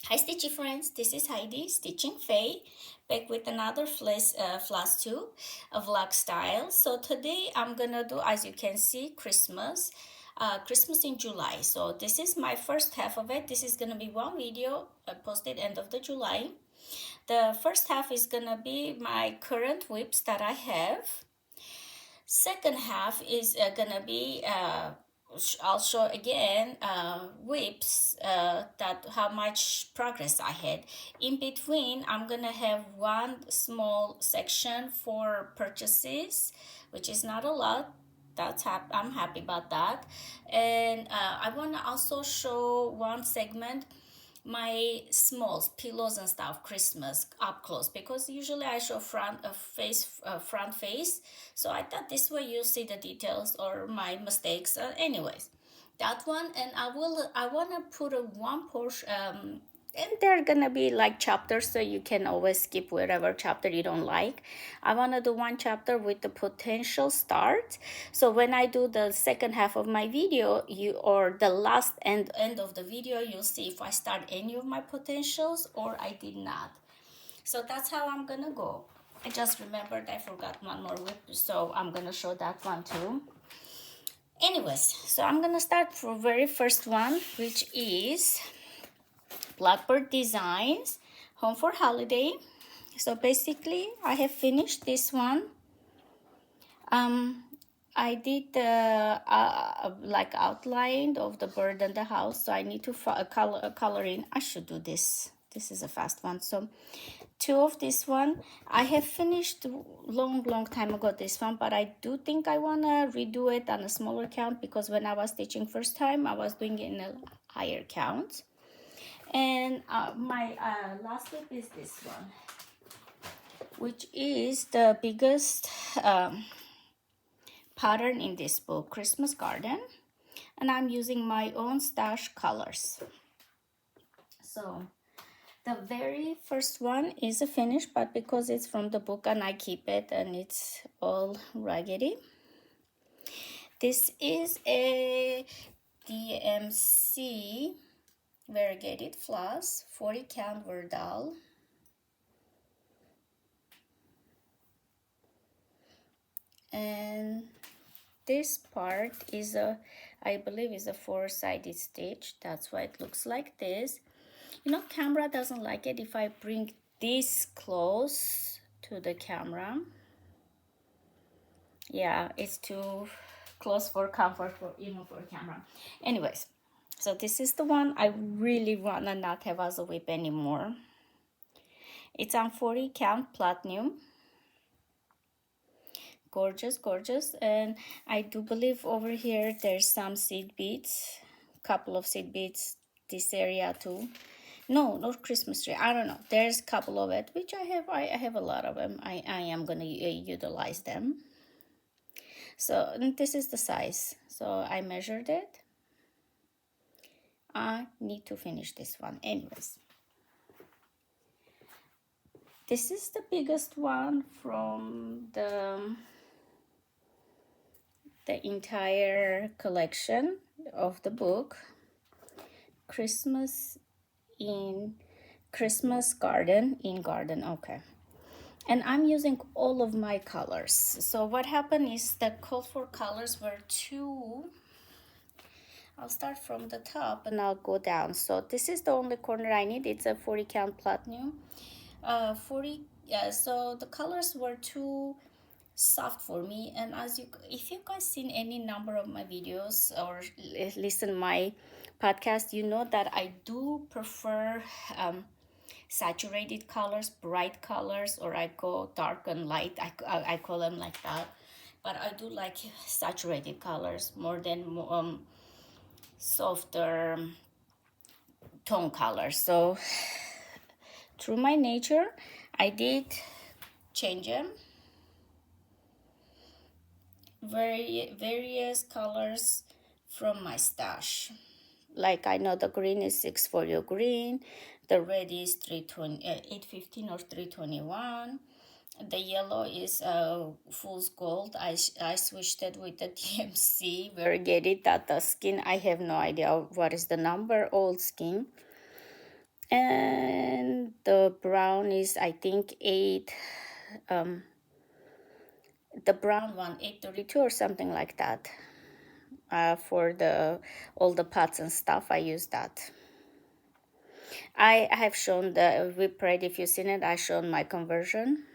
Hi Stitchy friends, this is Heidi, Stitching Faye, back with another floss tube, a vlog style. So today I'm gonna do, as you can see, Christmas in July. So this is my first half of it. This is gonna be one video posted end of the July. The first half is gonna be my current whips that I have. Second half is gonna be I'll show again whips that how much progress I had. In between, I'm gonna have one small section for purchases, which is not a lot. I'm happy about that. And I wanna also show one segment my smalls, pillows and stuff, Christmas up close, because usually I show front face. So I thought this way you'll see the details or my mistakes. Anyways, that one, and I wanna put a one portion. And they're gonna be like chapters, so you can always skip whatever chapter you don't like. I wanna do one chapter with the potential start. So when I do the second half of my video, or the last end of the video, you'll see if I start any of my potentials or I did not. So that's how I'm gonna go. I just remembered I forgot one more whip, so I'm gonna show that one too. Anyways, so I'm gonna start from very first one, which is Blackbird Designs Home for Holiday. So basically I have finished this one. I did the like outline of the bird and the house, so I need to color in. I should do this. This is a fast one. So two of this one I have finished long time ago, this one, but I do think I want to redo it on a smaller count, because when I was stitching first time I was doing it in a higher count. And my last whip is this one, which is the biggest pattern in this book, Christmas Garden, and I'm using my own stash colors. So the very first one is a finish, but because it's from the book and I keep it and it's all raggedy. This is a DMC variegated floss, 40 count Verdal. And this part is I believe is a four-sided stitch. That's why it looks like this. You know, camera doesn't like it if I bring this close to the camera. Yeah, it's too close for comfort, for even for camera. Anyways, so this is the one I really wanna not have as a whip anymore. It's on 40 count platinum. Gorgeous. And I do believe over here there's some seed beads, couple of seed beads this area too. No, not Christmas tree, I don't know, there's a couple of it, which I have a lot of them. I am gonna utilize them. So this is the size, so I measured it. I need to finish this one. Anyways, this is the biggest one from the entire collection of the book, Christmas Garden in Garden. Okay, and I'm using all of my colors. So what happened is the call for colors were two. I'll start from the top and I'll go down. So this is the only corner I need. It's a 40 count platinum. 40. So the colors were too soft for me, and if you guys seen any number of my videos or listen my podcast, you know that I do prefer saturated colors, bright colors, or I go dark and light. I call them like that, but I do like saturated colors more than softer tone colors. So through my nature I did change them, various colors from my stash. Like I know the green is 6 folio green, the red is 815 or 321, the yellow is fool's gold. I switched it with the DMC variegated. That the skin, I have no idea what is the number, old skin. And the brown is, I think, 8, the brown one, 832 or something like that. For all the pots and stuff, I use that. I have shown the whip rate. If you've seen it, I shown my conversion.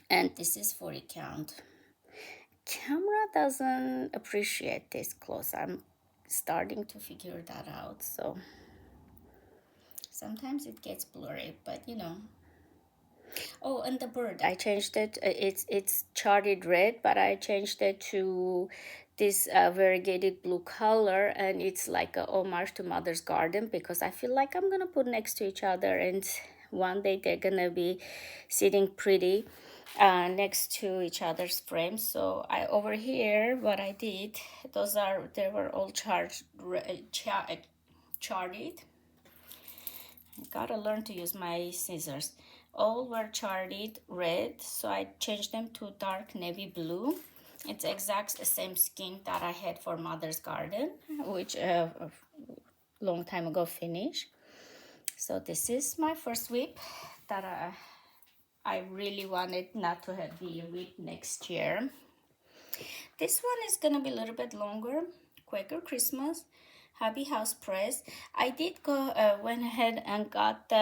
And this is 40 count. Camera doesn't appreciate this close. I'm starting to figure that out. So sometimes it gets blurry, but you know. Oh, and the bird, I changed it. It's charted red, but I changed it to this variegated blue color, and it's like a homage to Mother's Garden, because I feel like I'm gonna put next to each other, and one day they're gonna be sitting pretty next to each other's frames. So I over here, what I did, they were all charted. Gotta learn to use my scissors. All were charted red, so I changed them to dark navy blue. It's exact the same skin that I had for Mother's Garden, which a long time ago finished. So this is my first whip that I really wanted not to have the whip next year. This one is gonna be a little bit longer. Quaker Christmas, Hobby House Press. I did go went ahead and got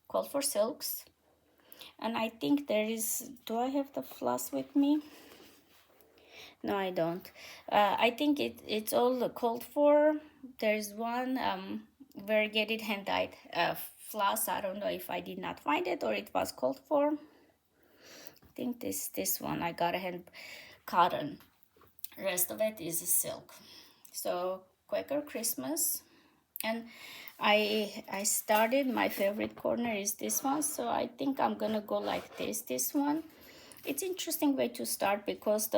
Called for Silks, and I think there is. Do I have the floss with me? No, I don't. I think it's all called for. There's one variegated hand dyed floss. I don't know if I did not find it or it was called for. I think this one I got a hand cotton. Rest of it is silk. So Quaker Christmas, and I started, my favorite corner is this one, so I think I'm gonna go like this one. It's interesting way to start, because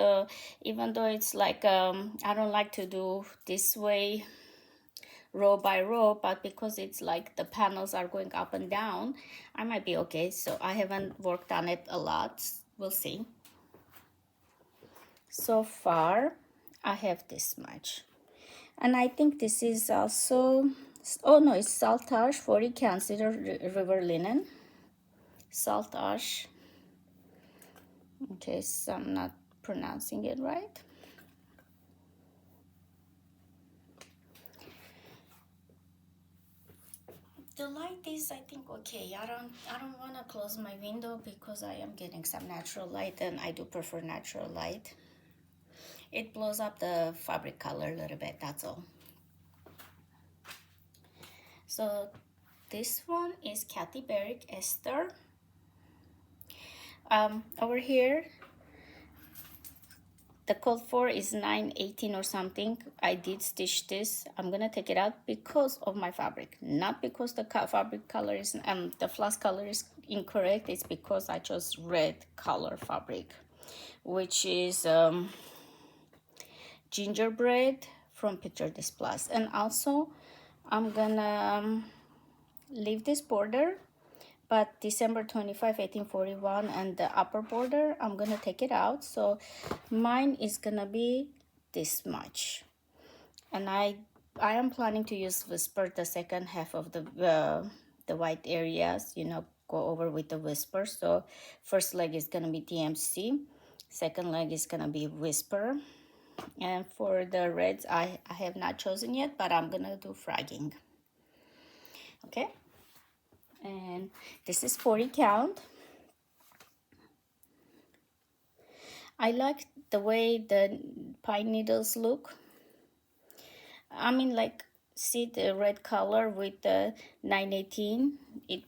even though it's like I don't like to do this way row by row, but because it's like the panels are going up and down, I might be okay. So I haven't worked on it a lot. We'll see. So far I have this much, and I think this is also, oh no, it's salt ash 40 consider river linen, salt ash. In case I'm not pronouncing it right. The light is, I think, okay. I don't want to close my window because I am getting some natural light, and I do prefer natural light. It blows up the fabric color a little bit, that's all. So this one is Kathy Barrick Esther. Over here, the code for is 918 or something. I did stitch this. I'm gonna take it out because of my fabric, not because the fabric color is the floss color is incorrect. It's because I chose red color fabric, which is gingerbread from Picture This Plus. And also I'm gonna leave this border, but December 25, 1841, and the upper border, I'm gonna take it out. So mine is gonna be this much. And I am planning to use Whisper the second half of the white areas, you know, go over with the Whisper. So first leg is gonna be DMC, second leg is gonna be Whisper. And for the reds, I have not chosen yet, but I'm gonna do fragging. Okay, and this is 40 count. I like the way the pine needles look. I mean, like, see the red color with the 918, it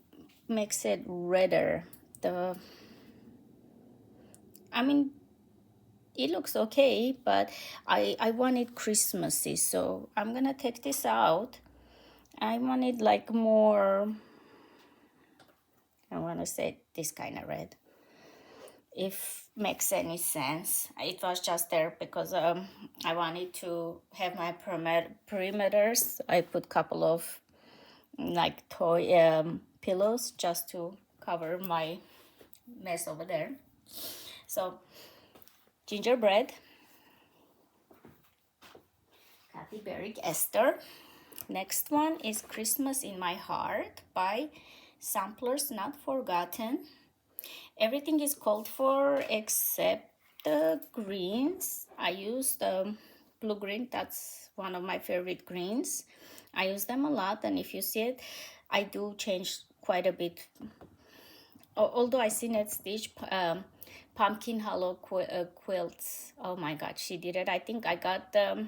makes it redder. I mean, it looks okay, but I want it Christmassy, so I'm gonna take this out. I want it like more, I want to say this kind of red, if makes any sense. It was just there because I wanted to have my perimeters. I put couple of like toy pillows just to cover my mess over there. So gingerbread, Kathy Barrick Esther. Next one is Christmas in My Heart by Samplers Not Forgotten. Everything is called for except the greens. I use the blue green. That's one of my favorite greens. I use them a lot, and if you see it, I do change quite a bit. Although I seen it stitch pumpkin hollow quilts. Oh my god, she did it. I think I got the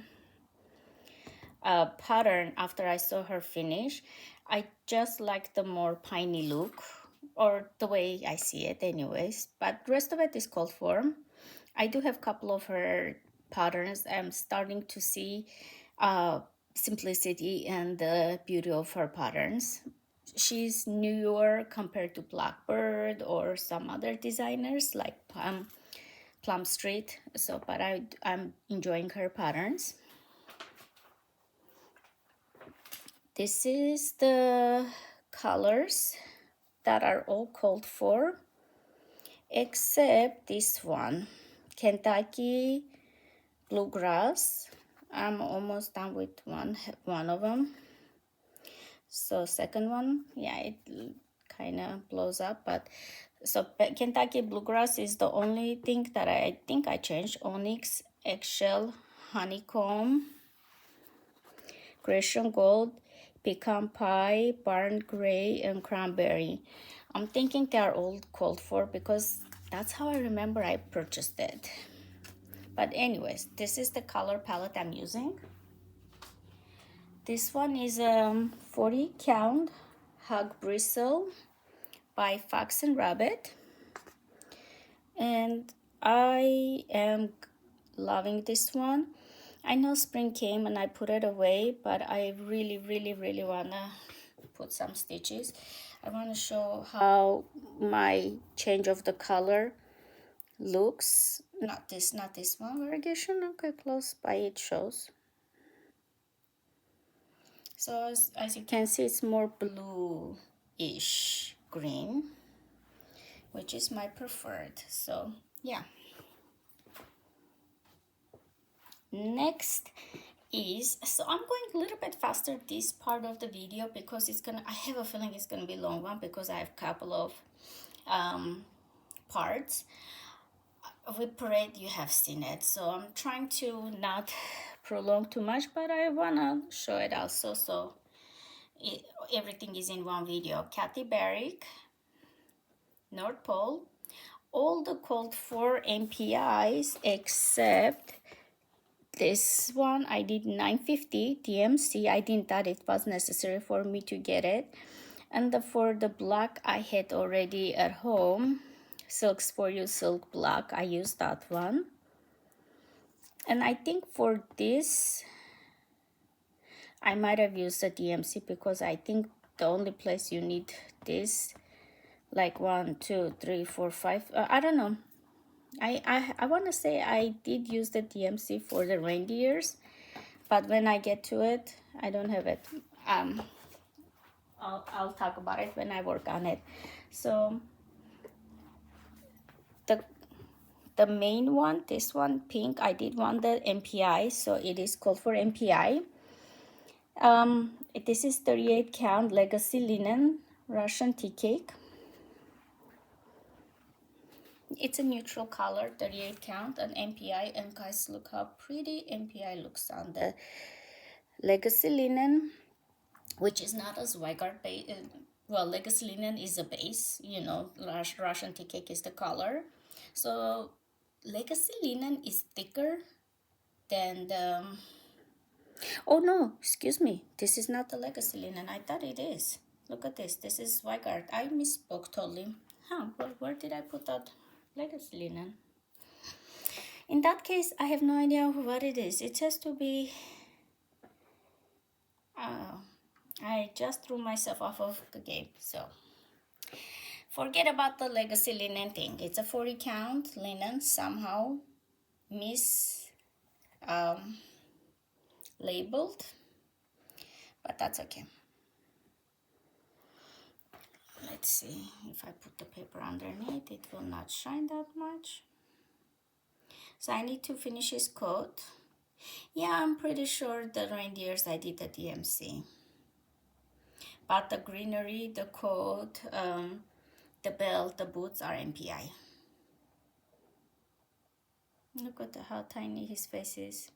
pattern after I saw her finish. I just like the more piney look, or the way I see it anyways, but the rest of it is called for. I do have a couple of her patterns. I'm starting to see simplicity and the beauty of her patterns. She's newer compared to Blackbird or some other designers like Plum Street. So, but I'm enjoying her patterns. This is the colors that are all called for, except this one, Kentucky Bluegrass. I'm almost done with one of them. So second one, yeah, it kind of blows up, but so Kentucky Bluegrass is the only thing that I think I changed. Onyx, eggshell, honeycomb, Grecian gold, pecan pie, barn gray, and cranberry. I'm thinking they are all called for because that's how I remember I purchased it. But anyways, this is the color palette I'm using. This one is 40 count hug bristle by Fox and Rabbit, and I am loving this one. I know spring came and I put it away, but I really wanna put some stitches. I want to show how my change of the color looks. Not this one variegation. Okay, close by it shows. So as you can see, it's more blue-ish green, which is my preferred. So yeah. Next is, so I'm going a little bit faster this part of the video because I have a feeling it's gonna be a long one because I have a couple of parts. With parade you have seen it, so I'm trying to not prolong too much, but I wanna show it also, so everything is in one video. Kathy Barrick, North Pole, all the called for MPIs except this one. I did 950 DMC. I didn't thought it was necessary for me to get it. And for the black I had already at home, Silks for You Silk Black, I used that one. And I think for this I might have used the DMC because I think the only place you need this, like 1 2 3 4 5, I don't know. I want to say I did use the DMC for the reindeers, but when I get to it, I don't have it. I'll talk about it when I work on it. So the main one, this one, pink, I did want the MPI, so it is called for MPI. This is 38 count legacy linen Russian tea cake. It's a neutral color, 38 count, and MPI, and guys, look how pretty MPI looks on the legacy linen, which is not as Weigart base. Well, legacy linen is a base, you know, Russian tea cake is the color. So legacy linen is thicker than the, oh no, excuse me, this is not the legacy linen. I thought it is. Look at this. This is Weigart. I misspoke totally. Where did I put that legacy linen? In that case, I have no idea what it is. It has to be, I just threw myself off of the game, so forget about the legacy linen thing. It's a 40 count linen, somehow labeled, but that's okay. Let's see, if I put the paper underneath, it will not shine that much. So I need to finish his coat. Yeah, I'm pretty sure the reindeers I did at DMC. But the greenery, the coat, the belt, the boots are MPI. Look at how tiny his face is.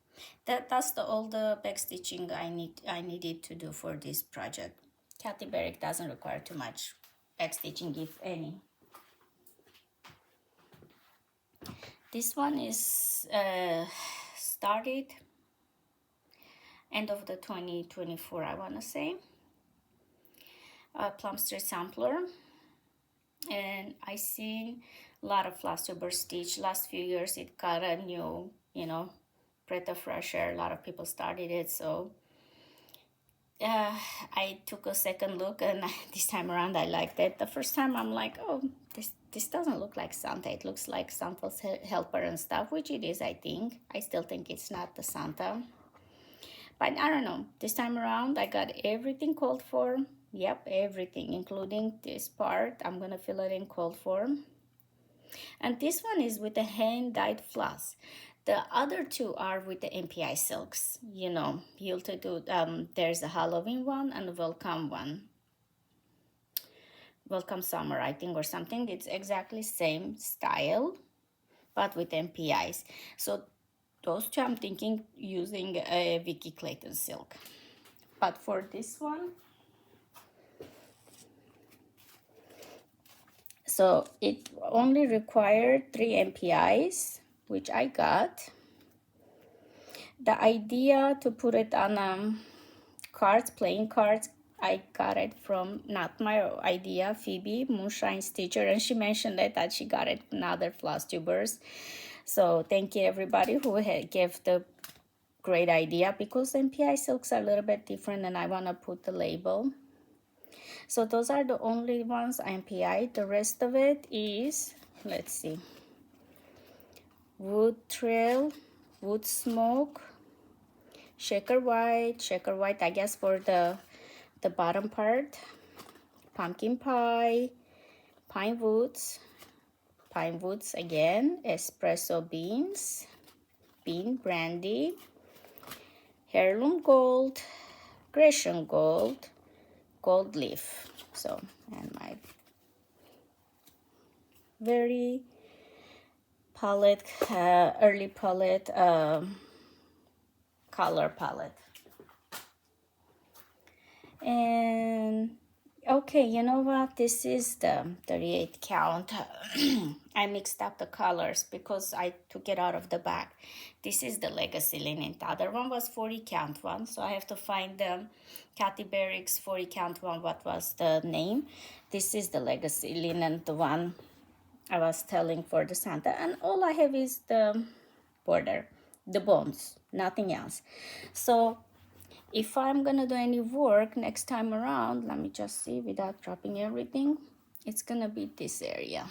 That's all the back stitching I needed to do for this project. Kathy Barrick doesn't require too much back stitching, if any. This one is started end of the 2024, I want to say. Plum Street Sampler, and I seen a lot of flosstuber stitch. Last few years it got a new, breath of fresh air. A lot of people started it, so I took a second look, and this time around I liked it. The first time I'm like, oh, this doesn't look like Santa. It looks like Santa's helper and stuff, which it is, I think. I still think it's not the Santa. But I don't know. This time around I got everything called for. Yep, everything, including this part. I'm gonna fill it in cold form. And this one is with the hand-dyed floss. The other two are with the MPI silks. You'll do, there's a Halloween one and a welcome one. Welcome summer, I think, or something. It's exactly same style, but with MPIs. So those two I'm thinking using a Vicky Clayton silk. But for this one, so it only required 3 MPIs, which I got. The idea to put it on cards, playing cards, I got it from, not my idea, Phoebe, Moonshine Stitcher, and she mentioned that she got it from other flosstubers. So thank you everybody who gave the great idea, because MPI silks are a little bit different and I want to put the label. So those are the only ones I MPI. The rest of it is, let's see, Wood Trail, Wood Smoke, Shaker White, I guess for the bottom part, Pumpkin Pie, Pine Woods again, Espresso Beans, Bean Brandy, Heirloom Gold, Grecian Gold, Gold Leaf. So, and my very palette, early palette, color palette. And okay, you know what, this is the 38 count. I mixed up the colors because I took it out of the bag. This is the legacy linen. The other one was 40 count one, so I have to find the Kathy Barrick's 40 count one. What was the name? This is the legacy linen, the one I was telling for the Santa, and all I have is the border, the bones, nothing else. So if I'm gonna do any work next time around, let me just see without dropping everything, it's gonna be this area,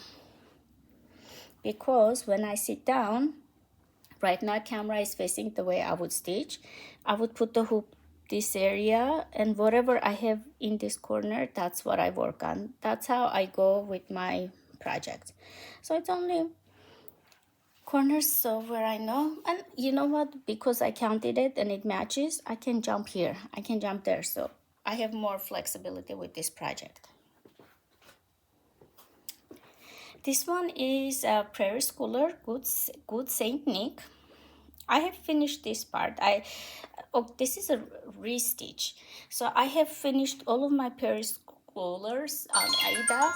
because when I sit down, right now camera is facing the way I would stitch. I would put the hoop this area, and whatever I have in this corner, that's what I work on. That's how I go with my project. So it's only corners, so where I know, and you know what, because I counted it and it matches, I can jump here, I can jump there, so I have more flexibility with this project. This one is a Prairie Schooler, Good Saint Nick. I have finished this part. This is a restitch, so I have finished all of my Prairie Schoolers on Aida.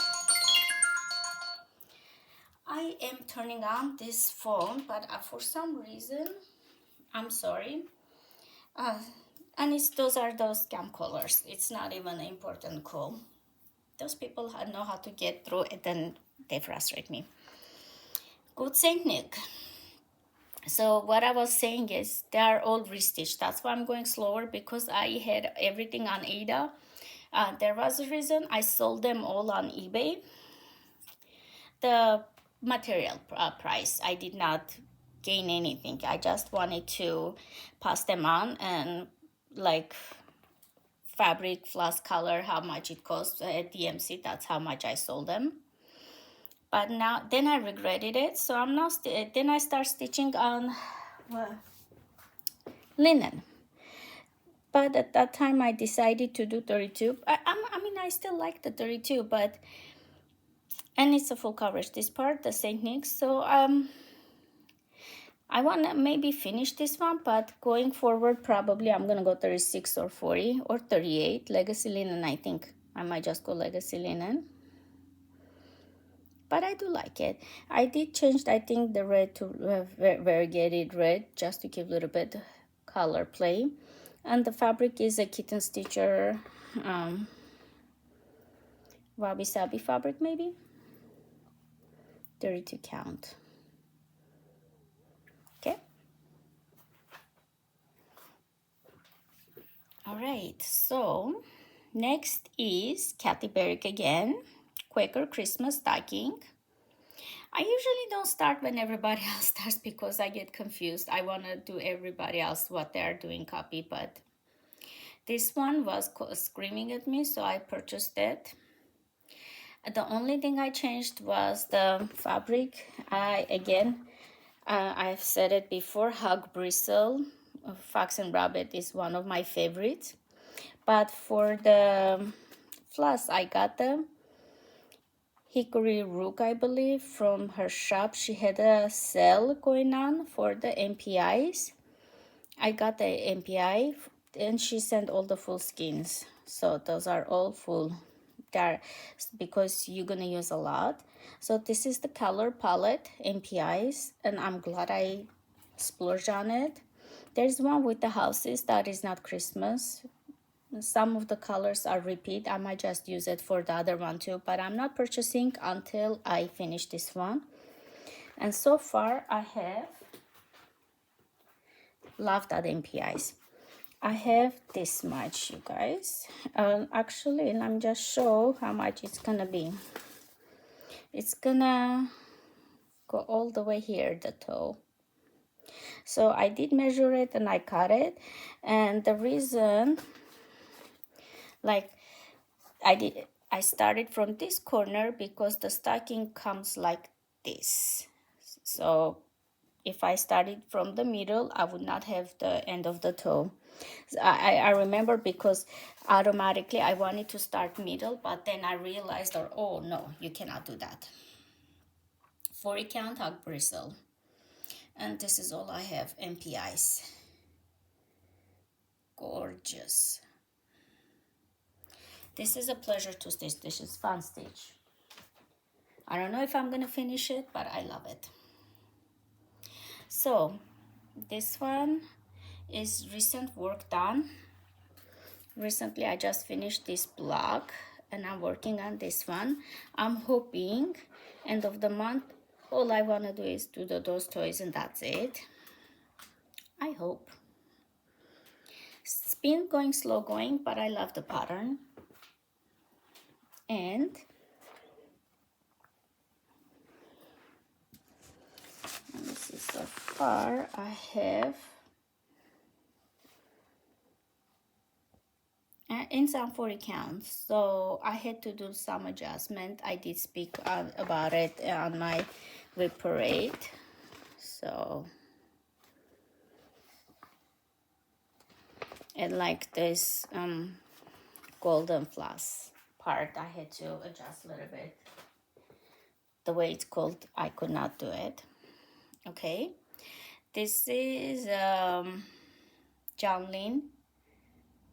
I am turning on this phone, but for some reason, I'm sorry. And those are those scam callers. It's not even an important call. Those people know how to get through it, and they frustrate me. Good Saint Nick. So what I was saying is they are all restitched. That's why I'm going slower, because I had everything on Ada. There was a reason I sold them all on eBay. The material price, I did not gain anything. I just wanted to pass them on, and like fabric, floss, color, how much it costs at DMC, that's how much I sold them. But now, then I regretted it, so I'm now then I start stitching on linen. But at that time I decided to do 32. I mean, I still like the 32, but, and it's a full coverage, this part, the St. Nick's. So I want to maybe finish this one, but going forward, probably I'm going to go 36 or 40 or 38. Legacy linen, I think I might just go legacy linen. But I do like it. I did change, I think, the red to variegated red, just to give a little bit color play. And the fabric is a kitten stitcher, wabi sabi fabric, maybe 32 count. Okay. All right, so next is Kathy Berrick again, Quaker Christmas stocking. I usually don't start when everybody else starts because I get confused. I want to do everybody else what they're doing copy, but this one was screaming at me, so I purchased it. The only thing I changed was the fabric. I've said it before, Hug Bristle Fox and Rabbit is one of my favorites. But for the floss, I got the Hickory Rook, I believe, from her shop. She had a sale going on for the MPIs. I got the MPI, and she sent all the full skins. So those are all full. There, because you're gonna use a lot. So this is the color palette MPIs, and I'm glad I splurged on it. There's one with the houses that is not Christmas. Some of the colors are repeat. I might just use it for the other one too, but I'm not purchasing until I finish this one. And so far I have loved that MPIs. I have this much, you guys. Actually, let me just show how much it's gonna be. It's gonna go all the way here, the toe. So I did measure it and I cut it. And the reason, like, I started from this corner because the stocking comes like this. So if I started from the middle, I would not have the end of the toe. I remember because automatically I wanted to start middle, but then I realized, oh no, you cannot do that. 40 count hog bristle. And this is all I have, MPIs. Gorgeous. This is a pleasure to stitch. This is fun stitch. I don't know if I'm gonna finish it, but I love it. So this one is recent work done. Recently I just finished this block and I'm working on this one. I'm hoping end of the month all I want to do is do those toys and that's it. I hope. It's been going slow going, but I love the pattern. And let me see, so far I have in some 40 counts, so I had to do some adjustment. I did speak about it on my web parade. So, and like this golden floss part, I had to adjust a little bit. The way it's called, I could not do it. Okay, this is John Lynn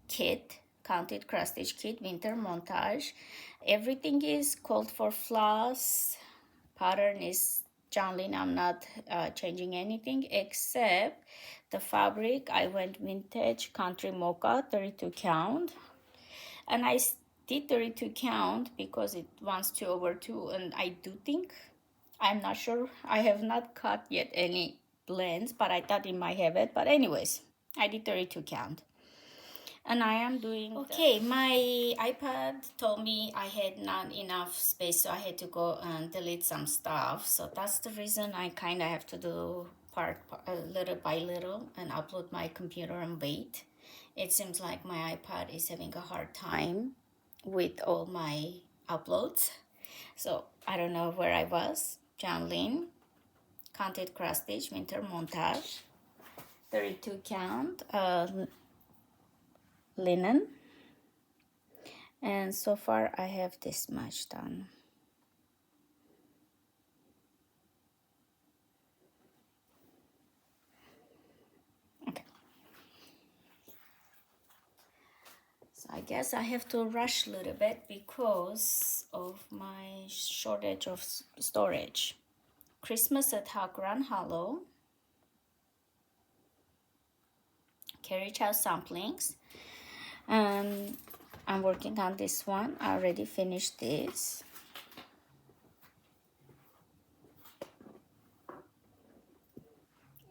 kit, counted cross stitch kit, winter montage. Everything is called for floss. Pattern is John Lynn. I'm not changing anything except the fabric. I went vintage country mocha 32 count, and I did 32 count because it wants 2/2, and I do think, I'm not sure, I have not cut yet any blends, but I thought it might have it. But anyways, I did 32 count. And I am doing okay. My iPad told me I had not enough space, so I had to go and delete some stuff. So that's the reason I kind of have to do part little by little and upload my computer and wait. It seems like my iPad is having a hard time with all my uploads. So I don't know where I was. John Lynn, counted cross stitch, winter montage. 32 count linen, and so far I have this much done. Okay, so I guess I have to rush a little bit because of my shortage of storage. Christmas at Grand Hollow, Carriage House samplings, and I'm working on this one. I already finished this.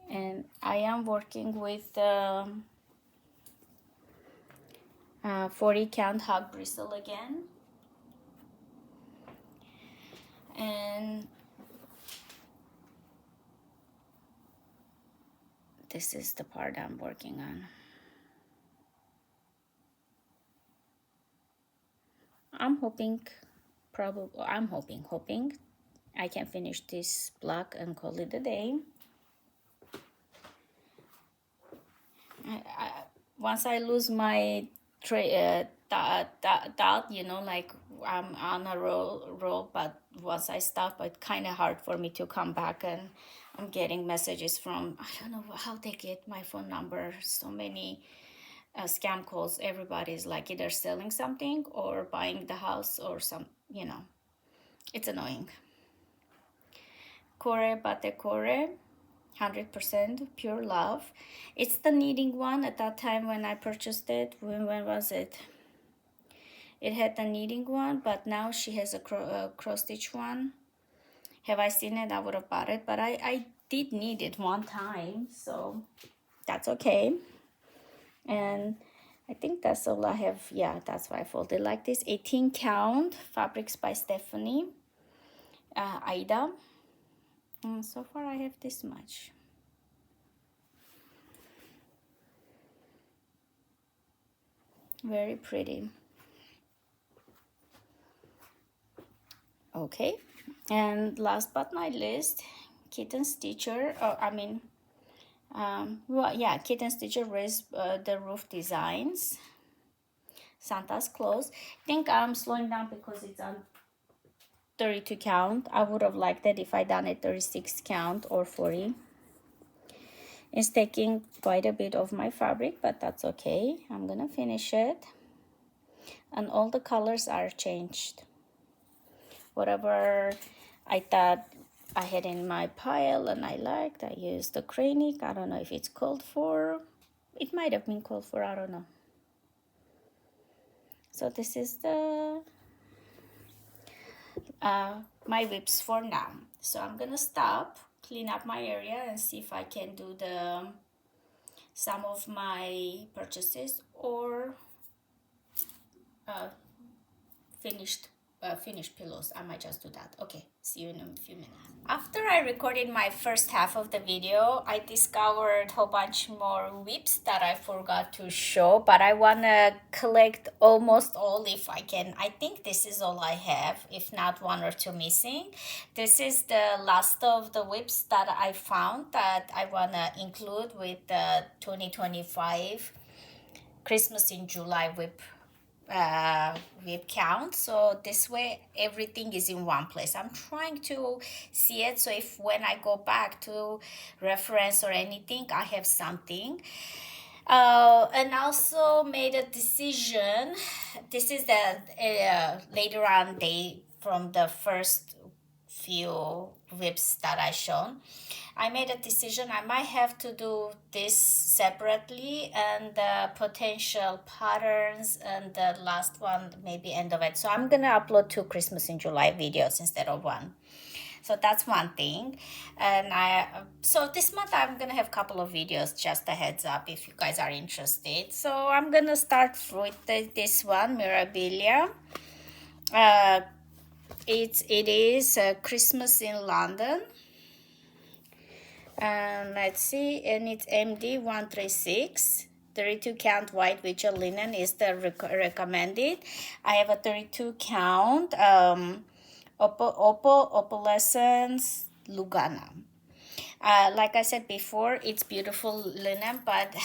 And I am working with 40 count hog bristle again. And this is the part I'm working on. I'm hoping I can finish this block and call it a day. Once I lose my thought, you know, like I'm on a roll, but once I stop, it's kind of hard for me to come back, and I'm getting messages from, I don't know how they get my phone number, so many scam calls. Everybody's like either selling something or buying the house or some, you know, it's annoying. Kore Bate Kore, 100% pure love. It's the knitting one. At that time when I purchased it, when was it? It had the knitting one, but now she has a cross stitch one. Have I seen it? I would have bought it, but I did knit it one time, so that's okay. And I think that's all I have. Yeah, that's why I folded like this. 18 count fabrics by Stephanie Aida. And so far I have this much. Very pretty. Okay, and last but not least, Kitten Stitcher. Kitten Stitcher raised the roof designs. Santa's Claus. I think I'm slowing down because it's on 32 count. I would have liked it if I done it 36 count or 40. It's taking quite a bit of my fabric, but that's okay. I'm gonna finish it. And all the colors are changed. Whatever I thought I had in my pile and I liked, I used the Kranic. I don't know if it's called for. It might have been called for, I don't know. So this is the my whips for now. So I'm gonna stop, clean up my area, and see if I can do some of my purchases or finished pillows. I might just do that. Okay, see you in a few minutes. After I recorded my first half of the video, I discovered a whole bunch more whips that I forgot to show, but I want to collect almost all if I can. I think this is all I have, if not one or two missing. This is the last of the whips that I found that I want to include with the 2025 Christmas in July whip count. So this way everything is in one place. I'm trying to see it, so if when I go back to reference or anything, I have something. And also made a decision. This is the later on day from the first few whips that I shown. I made a decision. I might have to do this separately, and the potential patterns, and the last one maybe end of it. So I'm gonna upload 2 Christmas in July videos instead of 1. So that's one thing. And so this month I'm gonna have a couple of videos, just a heads up if you guys are interested. So I'm gonna start with this one, Mirabilia. It is Christmas in London. And let's see, and it's MD 136. 32 count white Witcher linen is the recommended. I have a 32 count opalescence Lugana. Like I said before, it's beautiful linen, but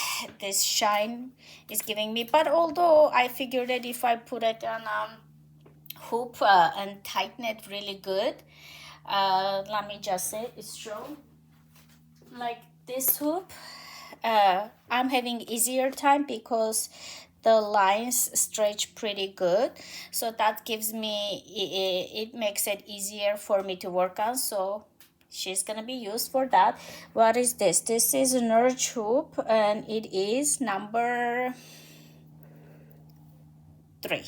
this shine is giving me. But although I figured that if I put it on hoop and tighten it really good, let me just say it's true. Like this hoop, I'm having easier time because the lines stretch pretty good, so that gives me it makes it easier for me to work on. So she's gonna be used for that. What is this? This is a Nurge hoop, and it is number 3,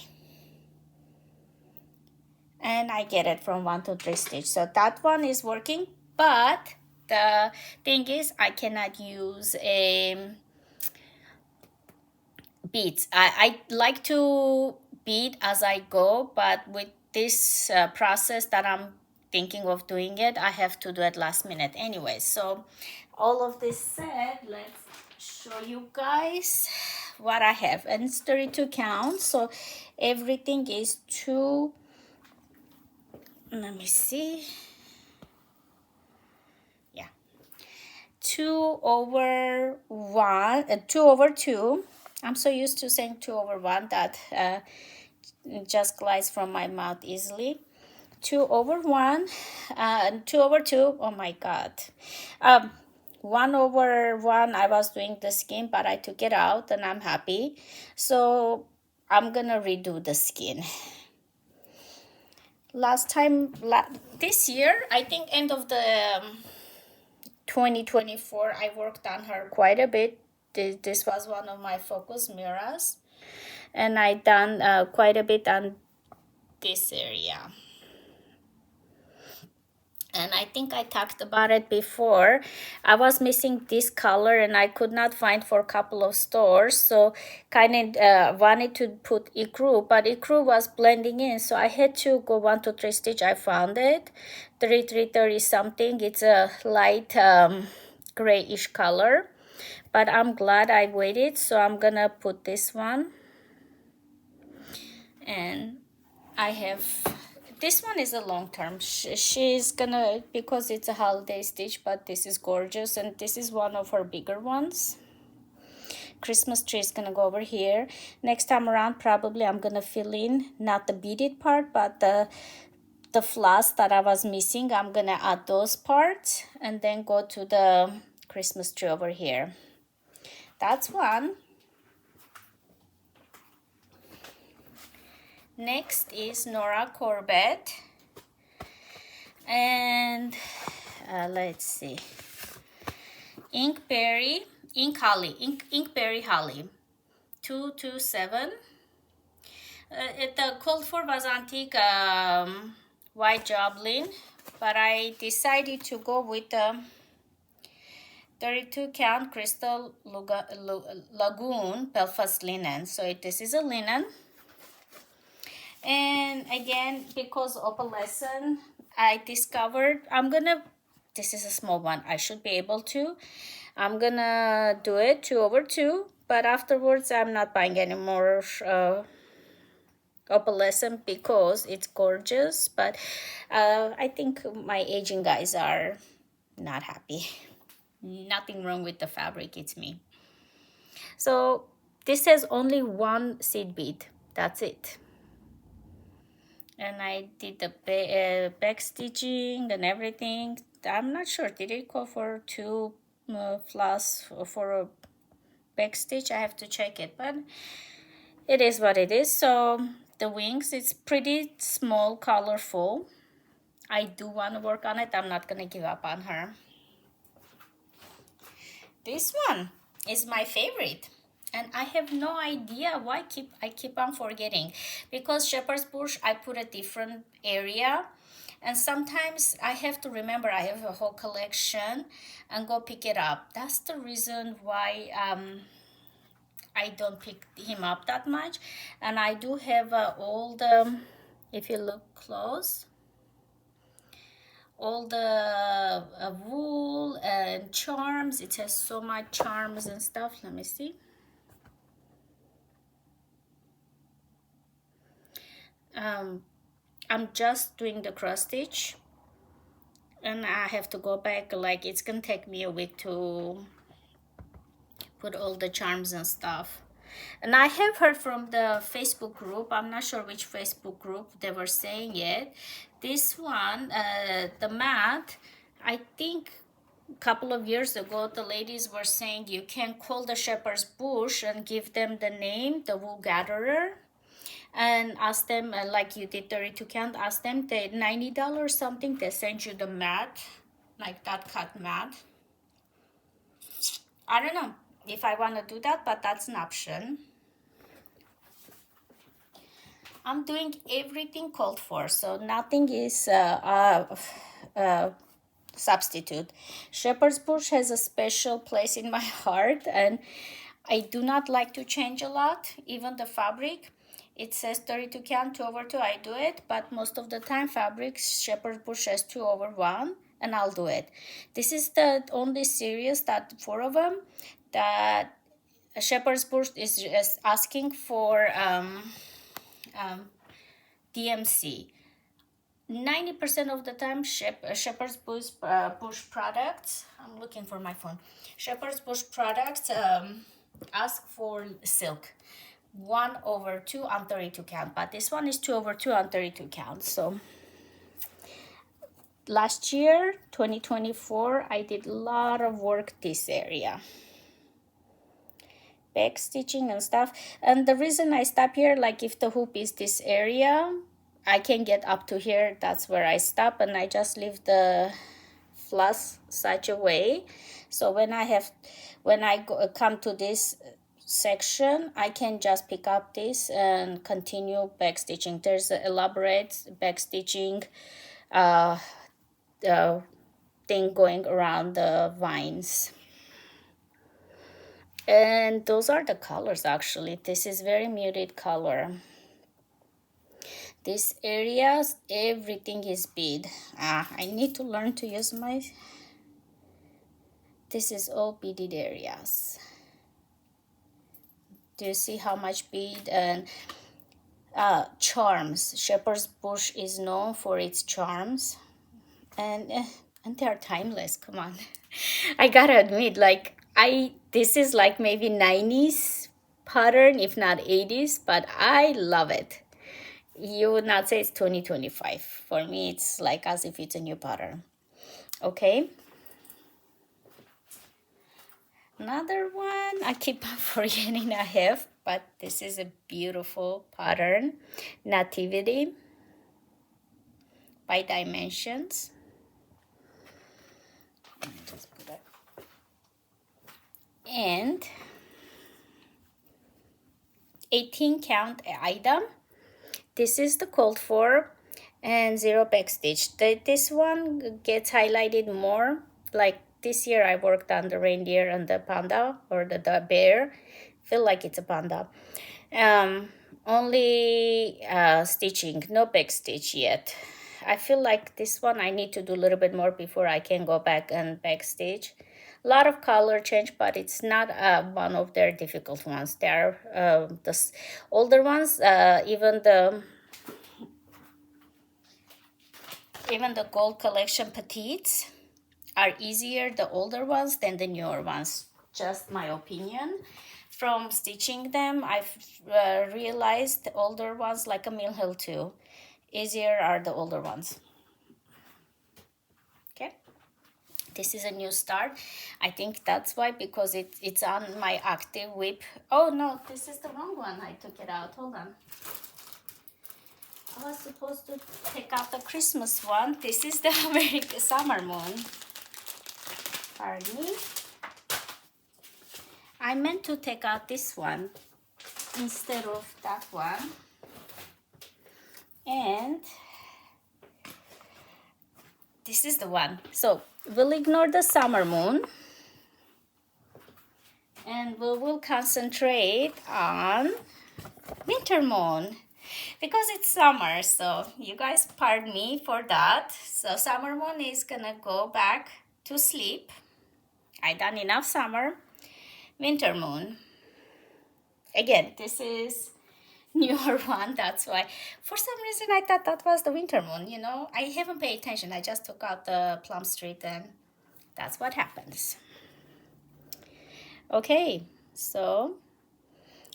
and I get it from 1 to 3 stitch, so that one is working. But the thing is, I cannot use a beads. I like to bead as I go, but with this process that I'm thinking of doing it, I have to do it last minute anyway. So all of this said, let's show you guys what I have. And it's 32 count, so everything is 2, let me see, yeah, 2 over 1, 2 over 2. I'm so used to saying 2 over 1 that just glides from my mouth easily. 2 over 1 and 2 over 2. Oh my god. 1 over 1, I was doing the skin, but I took it out and I'm happy. So I'm gonna redo the skin. Last time, this year, I think end of the 2024, I worked on her quite a bit. This was one of my focus mirrors, and I done quite a bit on this area. And I think I talked about it before. I was missing this color and I could not find for a couple of stores, so kind of wanted to put ecru, but ecru was blending in, so I had to go 1 to 3 stitch. I found it 330 something. It's a light grayish color, but I'm glad I waited. So I'm gonna put this one, and I have this one is a long term. She's gonna, because it's a holiday stitch, but this is gorgeous, and this is one of her bigger ones. Christmas tree is gonna go over here. Next time around, probably I'm gonna fill in not the beaded part, but the floss that I was missing. I'm gonna add those parts and then go to the Christmas tree over here. That's one. Next is Nora Corbett, and let's see, Inkberry Holly 227. The called for was antique white joblin, but I decided to go with the 32 count crystal lagoon Belfast linen. So this is a linen. And again, because opalescent, I discovered this is a small one, I should be able to. I'm gonna do it 2 over 2, but afterwards I'm not buying any more opalescent because it's gorgeous, but I think my aging guys are not happy. Nothing wrong with the fabric, it's me. So this has only 1 seed bead, that's it. And I did the back stitching and everything. I'm not sure, did it call for 2 floss for a back stitch? I have to check it, but it is what it is. So the wings, it's pretty small, colorful. I do want to work on it. I'm not gonna give up on her. This one is my favorite, and I have no idea why I keep on forgetting, because shepherd's bush I put a different area, and sometimes I have to remember I have a whole collection and go pick it up. That's the reason why I don't pick him up that much. And I do have all the, if you look close, all the wool and charms. It has so much charms and stuff. Let me see. I'm just doing the cross stitch, and I have to go back. Like, it's gonna take me a week to put all the charms and stuff. And I have heard from the Facebook group, I'm not sure which Facebook group they were saying it. This one, the mat, I think a couple of years ago, the ladies were saying you can call the shepherd's bush and give them the name, the wool gatherer, and ask them, like you did 32 count, ask them, they $90 something, they send you the mat, like that cut mat. I don't know if I want to do that, but that's an option. I'm doing everything called for, so nothing is substitute. Shepherd's bush has a special place in my heart, and I do not like to change a lot, even the fabric. It says 32 count, 2/2, I do it, but most of the time fabrics, shepherd's bush has 2/1, and I'll do it. This is the only series that 4 of them that shepherd's bush is asking for DMC. 90% of the time, shepherd's bush products, I'm looking for my phone, shepherd's bush products ask for silk 1/2 on 32 count, but this one is 2/2 on 32 count. So last year, 2024, I did a lot of work this area, back stitching and stuff. And the reason I stop here, like if the hoop is this area, I can get up to here, that's where I stop, and I just leave the floss such a way so when I come to this section, I can just pick up this and continue back stitching. There's an elaborate back stitching thing going around the vines. And those are the colors actually. This is very muted color. These areas, everything is bead. I need to learn to use my... This is all beaded areas. Do you see how much bead? And charms. Shepherd's bush is known for its charms. And they are timeless, come on. I gotta admit, like, this is like maybe 90s pattern, if not 80s, but I love it. You would not say it's 2025. For me, it's like as if it's a new pattern. Okay. Another one, I keep on forgetting I have, but this is a beautiful pattern. Nativity by Dimensions. Just put that. And 18 count item. This is the called for, and 0 back stitch. This one gets highlighted more. Like this year I worked on the reindeer and the panda, or the bear. Feel like it's a panda. Only stitching, no back stitch yet. I feel like this one I need to do a little bit more before I can go back and back stitch. A lot of color change, but it's not one of their difficult ones. They are the older ones, even the gold collection petites are easier, the older ones, than the newer ones. Just my opinion. From stitching them, I've realized the older ones, like a Mill Hill too, easier are the older ones. Okay. This is a new start. I think that's why, because it's on my active whip. Oh no, this is the wrong one. I took it out. Hold on. I was supposed to take out the Christmas one. This is the American Summer Moon. Pardon me. I meant to take out this one instead of that one. And this is the one. So we'll ignore the Summer Moon and we will concentrate on Winter Moon, because it's summer. So you guys pardon me for that. So Summer Moon is gonna go back to sleep. I done enough summer. Winter Moon. Again, this is newer one. That's why. For some reason, I thought that was the winter moon. You know, I haven't paid attention. I just took out the plum street, and that's what happens. Okay, so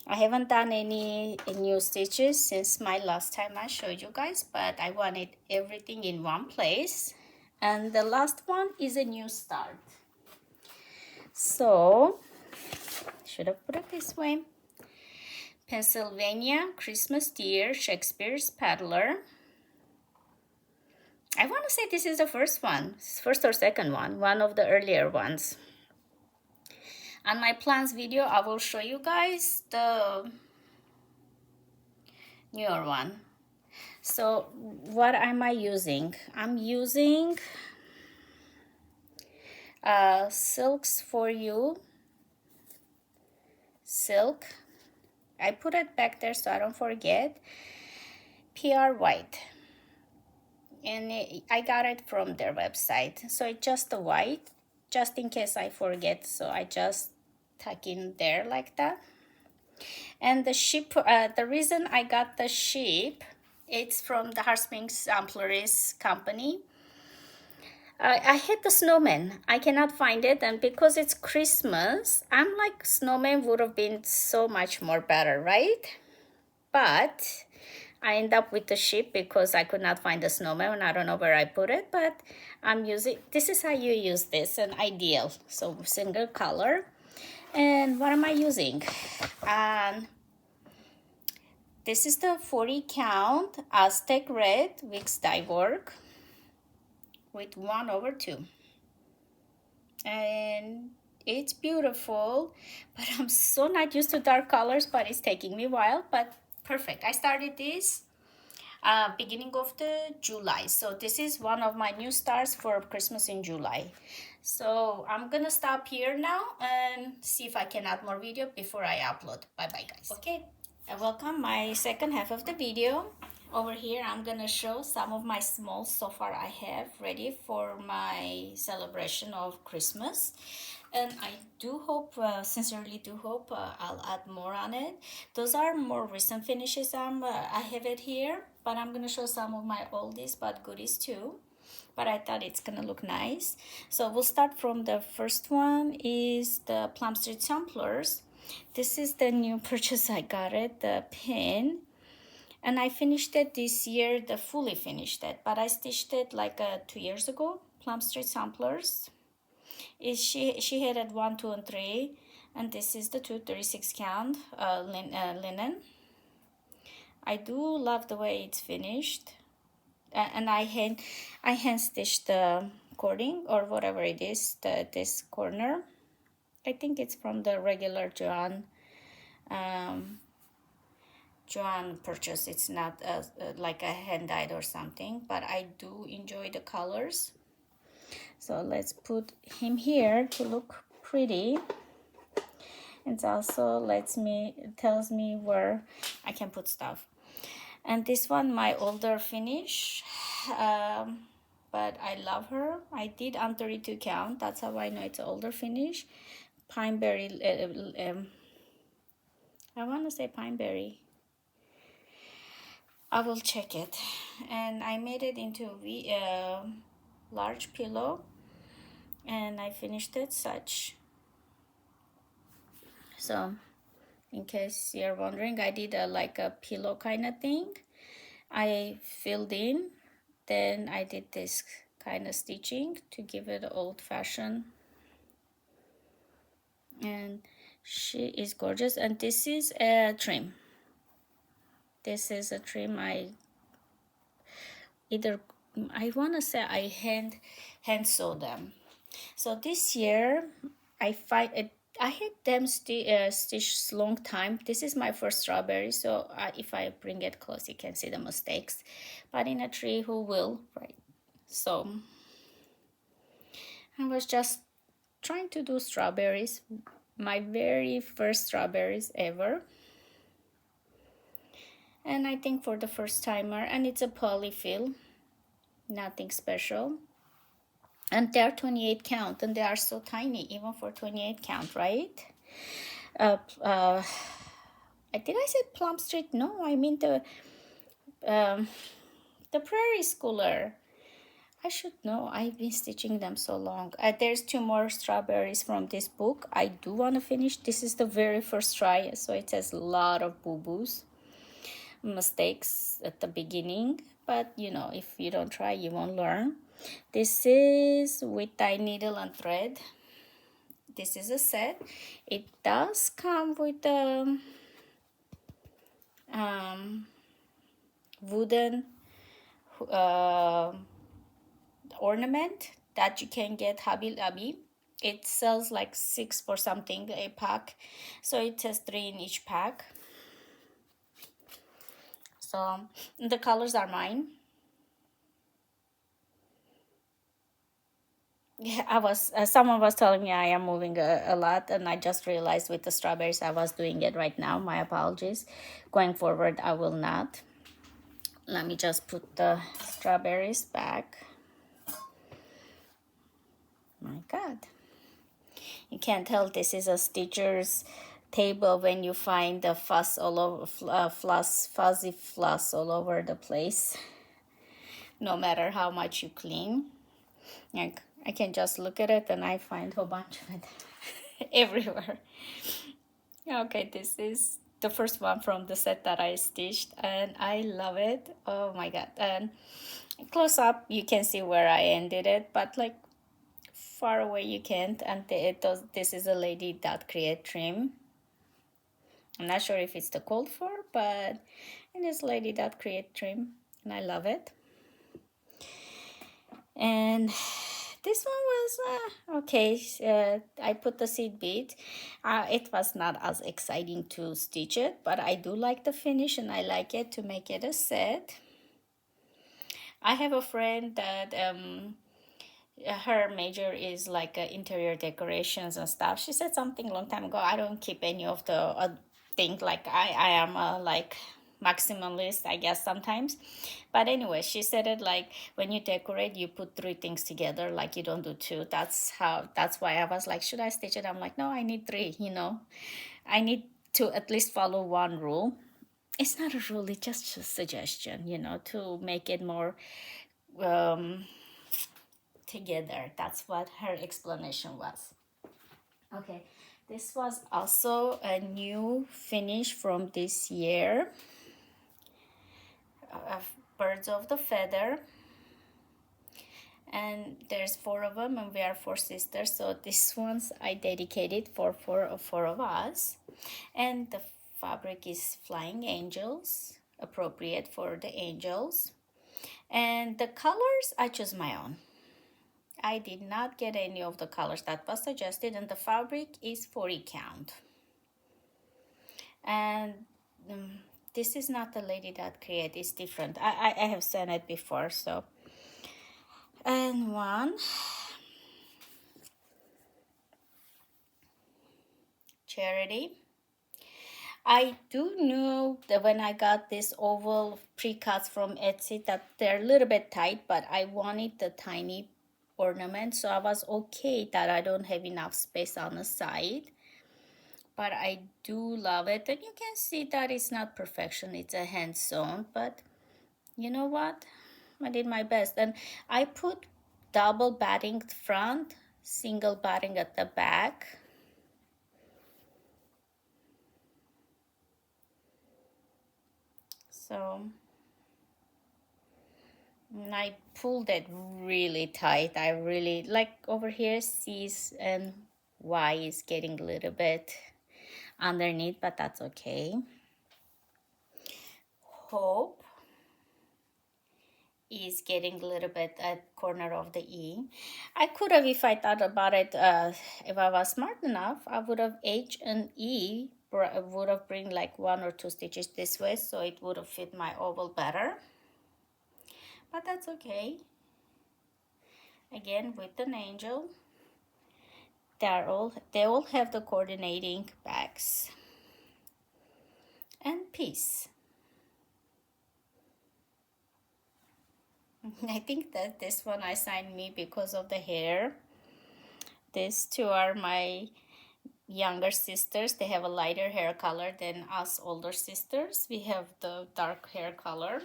I haven't done any new stitches since my last time I showed you guys, but I wanted everything in one place. And the last one is a new start. So, should have put it this way. Pennsylvania, Christmas Deer, Shakespeare's Peddler. I want to say this is the first one, first or second one of the earlier ones. On my plans video, I will show you guys the newer one. So what am I using? I'm using Silks for You silk. I put it back there so I don't forget. PR white, and I got it from their website. So it's just the white, just in case I forget. So I just tuck in there like that. And the ship, the reason I got the ship, it's from the Hot Springs Sampleries company. I hate the snowman. I cannot find it, and because it's Christmas, I'm like, snowman would have been so much more better, right? But I end up with the ship because I could not find the snowman, and I don't know where I put it, but I'm using, this is how you use this, an ideal. So single color. And what am I using? This is the 40 count Aztec Red Wicks dye work with 1/2. And it's beautiful, but I'm so not used to dark colors, but it's taking me a while, but perfect. I started this beginning of the July, so this is one of my new starts for Christmas in July. So I'm gonna stop here now and see if I can add more video before I upload. Bye bye guys. Okay, welcome my second half of the video. Over here I'm gonna show some of my small so far I have ready for my celebration of Christmas, and I do hope, sincerely do hope, I'll add more on it. Those are more recent finishes. I have it here, but I'm gonna show some of my oldies but goodies too, but I thought it's gonna look nice. So we'll start from the first one, is the Plum Street Samplers. This is the new purchase. I got it, the pin, and I finished it this year, the fully finished it, but I stitched it like 2 years ago. Plum Street Samplers is she had it 1, 2, and 3, and this is the 236 count linen. I do love the way it's finished, and I hand stitched the cording or whatever it is, this corner. I think it's from the regular Joanne purchase. It's not like a hand dyed or something, but I do enjoy the colors. So let's put him here to look pretty. It also tells me where I can put stuff. And this one, my older finish, but I love her. I did on 32 count. That's how I know it's an older finish. Pineberry, I want to say pineberry. I will check it. And I made it into a large pillow, and I finished it such. So in case you're wondering, I did like a pillow kind of thing. I filled in, then I did this kind of stitching to give it old-fashioned. And she is gorgeous. And this is a trim. This is a trim. I want to say I hand sew them. So this year I had them stitched long time. This is my first strawberry, so if I bring it close, you can see the mistakes. But in a tree, who will, right? So I was just trying to do strawberries, my very first strawberries ever. And I think for the first timer, and it's a polyfill, nothing special. And they're 28 count, and they are so tiny, even for 28 count, right? Did I say Plum Street? No, I mean um, the Prairie Schooler. I should know. I've been stitching them so long. There's two more strawberries from this book. I do want to finish. This is the very first try, so it has a lot of boo-boos, mistakes at the beginning. But you know, if you don't try, you won't learn. This is with dye needle and thread. This is a set. It does come with a um, wooden uh, ornament that you can get Hobby Lobby. It sells like 6 for something a pack, so it has 3 in each pack. So the colors are mine. Yeah, someone was telling me I am moving a lot, and I just realized with the strawberries I was doing it right now. My apologies. Going forward, I will not. Let me just put the strawberries back. My God. You can't tell this is a stitcher's table when you find the fuss all over, fuzzy floss all over the place, no matter how much you clean. Like, I can just look at it and I find a whole bunch of it everywhere. Okay, this is the first one from the set that I stitched, and I love it. Oh my God. And close up, you can see where I ended it, but like far away you can't. And this is a lady that create trim. I'm not sure if it's the cold for, but it is lady that create trim, and I love it. And this one was okay. I put the seed bead. It was not as exciting to stitch it, but I do like the finish, and I like it to make it a set. I have a friend that her major is like interior decorations and stuff. She said something a long time ago. I don't keep any of the things, like I am like maximalist, I guess, sometimes. But anyway, she said it like when you decorate, you put 3 things together, like you don't do 2. That's why I was like, should I stitch it? I'm like, no, I need 3, you know. I need to at least follow one rule. It's not a rule, it's just a suggestion, you know, to make it more together. That's what her explanation was. Okay, this was also a new finish from this year. Birds of the feather, and there's 4 of them, and we are 4 sisters, so this one's I dedicated for four of us. And the fabric is flying angels, appropriate for the angels. And the colors, I choose my own. I did not get any of the colors that was suggested, and the fabric is 40 count. And this is not the lady that created, it's different. I have seen it before. So, and one charity. I do know that when I got this oval pre-cuts from Etsy that they're a little bit tight, but I wanted the tiny ornament, so I was okay that I don't have enough space on the side. But I do love it, and you can see that it's not perfection, it's a hand sewn, but you know what, I did my best. And I put double batting front, single batting at the back. So and I pulled it really tight. I really like over here, C's and Y is getting a little bit underneath, but that's okay. Hope is getting a little bit at corner of the E. I could have, if I thought about it, if I was smart enough, I would have H and E would have bring like 1 or 2 stitches this way, so it would have fit my oval better. But that's okay. Again, with an angel, they all have the coordinating bags. And peace. I think that this one I signed me because of the hair. These 2 are my younger sisters, they have a lighter hair color than us older sisters. We have the dark hair color.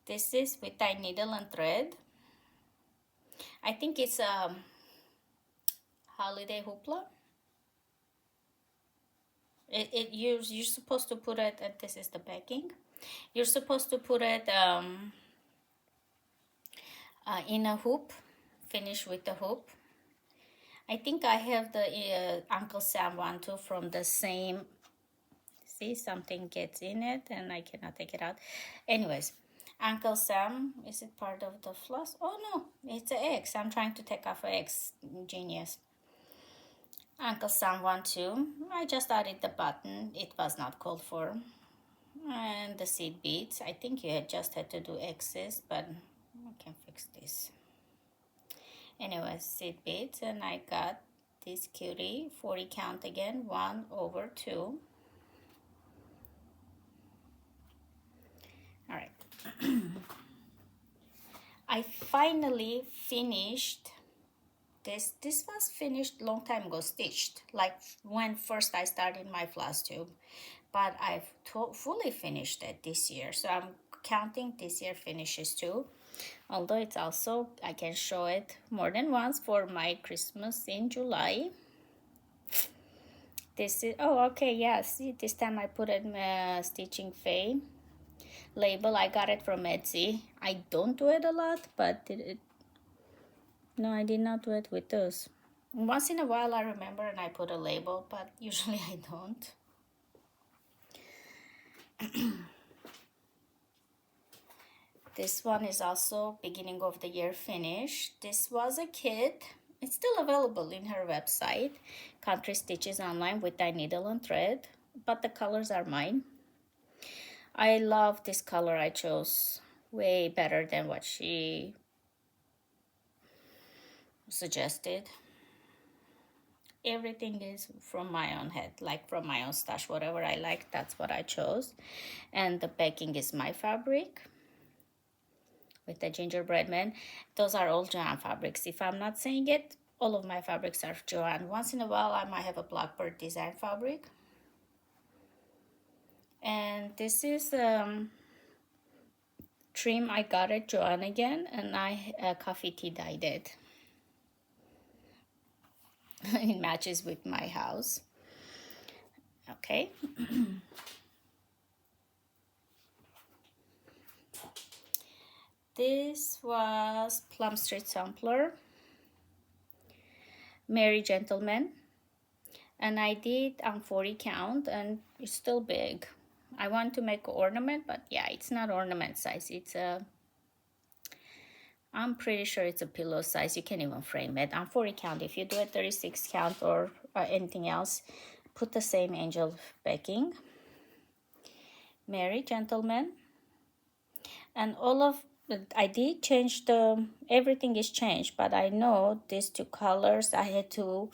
This is with a needle and thread. I think it's a holiday hoopla. You're supposed to put it, and this is the backing. You're supposed to put it in a hoop, finish with the hoop. I think I have the Uncle Sam one too from the same. See, something gets in it and I cannot take it out. Anyways, Uncle Sam, is it part of the floss? Oh no, it's an X. I'm trying to take off an X. Genius. Uncle Sam one too. I just added the button. It was not called for. And the seed beads. I think you just had to do X's, but I can fix this. Anyways, seed beads, and I got this cutie 40 count again, 1/2. All right. I finally finished this. This was finished long time ago, stitched, like when first I started my floss tube, but I've fully finished it this year, so I'm counting this year finishes too. Although it's also, I can show it more than once for my Christmas in July. This is, oh, okay, yeah, see, this time I put it Stitching Faye label. I got it from Etsy. I don't do it a lot, but no, I did not do it with those. Once in a while I remember and I put a label, but usually I don't. This one is also beginning of the year finish. This was a kit. It's still available in her website, Country Stitches Online, with a needle and thread, but the colors are mine. I love this color I chose, way better than what she suggested. Everything is from my own head, like from my own stash. Whatever I like, that's what I chose. And the backing is my fabric with the gingerbread man. Those are all Joanne fabrics. If I'm not saying it, all of my fabrics are Joanne. Once in a while, I might have a Blackbird design fabric. And this is trim I got at Joanne again, and I coffee tea dyed it. It matches with my house. Okay. This was Plum Street Sampler, Merry Gentleman, and I did 40 count, and it's still big. I want to make an ornament, but yeah, it's not ornament size. It's a, I'm pretty sure it's a pillow size. You can't even frame it. 40 count. If you do a 36 count or anything else, put the same angel backing. Merry Gentleman, and all of I did change the, everything is changed, but I know these two colors I had to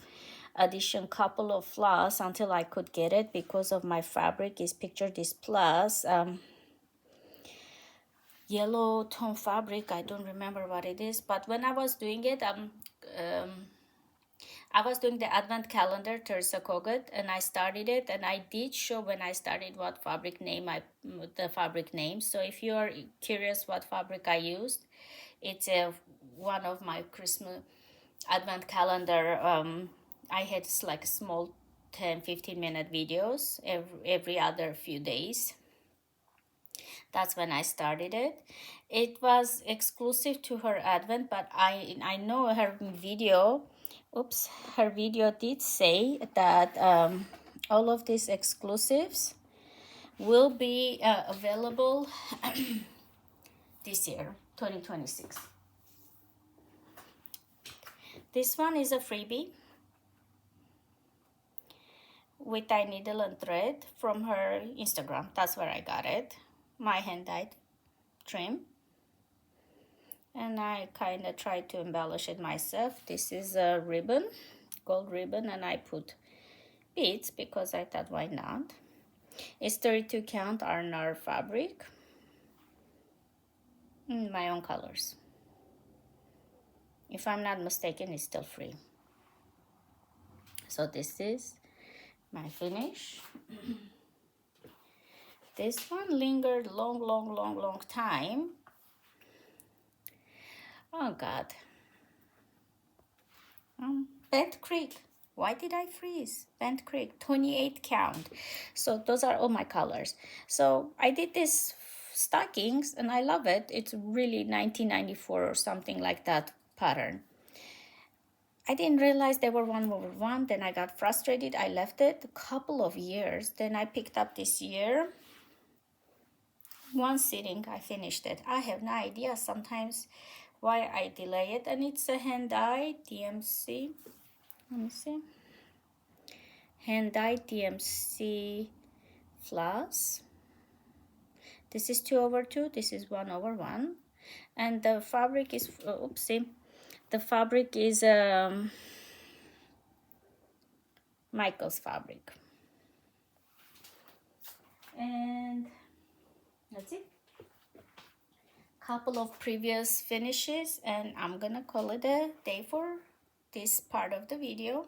addition couple of floss until I could get it because of my fabric is picture this plus yellow tone fabric. I don't remember what it is, but when I was doing it, I was doing the advent calendar Teresa Kogut, and I started it, and I did show when I started what fabric name the fabric name. So if you are curious what fabric I used, it's one of my Christmas advent calendar. I had like small 10-15 minute videos every other few days. That's when I started it. It was exclusive to her advent, but I know her video, oops, her video did say that all of these exclusives will be available this year, 2026. This one is a freebie with a needle and thread from her Instagram. That's where I got it. My hand dyed trim. And I kind of tried to embellish it myself. This is a ribbon, gold ribbon, and I put beads because I thought why not. It's 32 count R&R fabric in my own colors. If I'm not mistaken, it's still free. So this is my finish. This one lingered long time. Oh God. Bent Creek. Why did I freeze? Bent Creek, 28 count. So those are all my colors. So I did this stockings and I love it. It's really 1994 or something like that pattern. I didn't realize they were 1/1. Then I got frustrated. I left it a couple of years. Then I picked up this year. One sitting, I finished it. I have no idea sometimes why I delay it. And it's a hand-dyed DMC. Let me see. Hand-dyed DMC floss. This is 2/2. This is 1/1. And the fabric is, oopsie. The fabric is Michael's fabric. And that's it. Couple of previous finishes, and I'm gonna call it a day for this part of the video.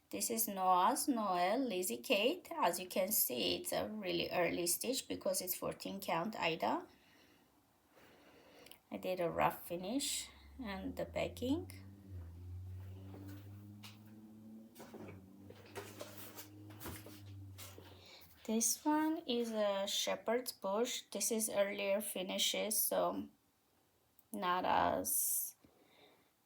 This is Noel, Lizzie Kate. As you can see, it's a really early stitch because it's 14 count Ida. I did a rough finish and the backing. This one is a shepherd's bush. This is earlier finishes, so not as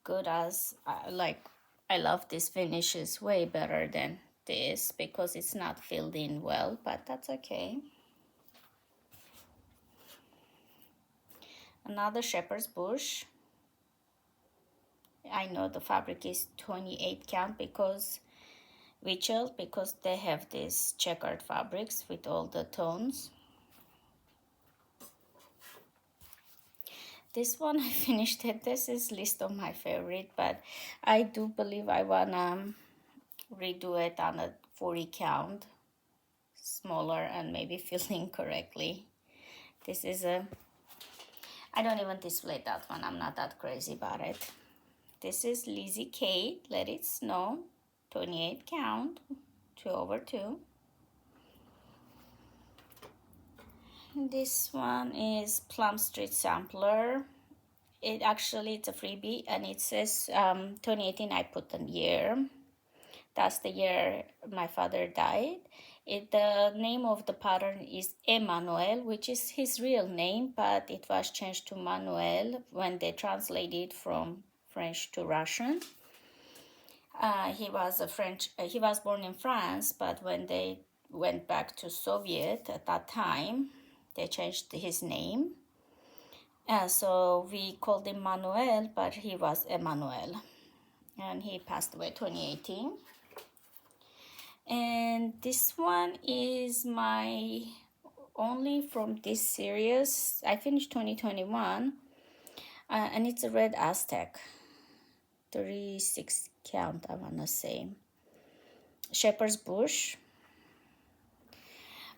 good as I love this finishes way better than this because it's not filled in well, but that's okay. Another shepherd's bush. I know the fabric is 28 count because they have these checkered fabrics with all the tones. This one I finished it. This is list of my favorite, but I do believe I wanna redo it on a 40 count, smaller and maybe filling correctly. This is I don't even display that one. I'm not that crazy about it. This is Lizzie Kate, Let It Snow, 28 count, 2/2. This one is Plum Street Sampler. It's a freebie, and it says 2018. I put a year. That's the year my father died. The name of the pattern is Emmanuel, which is his real name, but it was changed to Manuel when they translated from French to Russian. He was born in France, but when they went back to Soviet at that time, they changed his name. So we called him Manuel, but he was Emmanuel. And he passed away 2018. And this one is my only from this series. I finished 2021. And it's a red Aztec. 36 count, I want to say. Shepherd's Bush.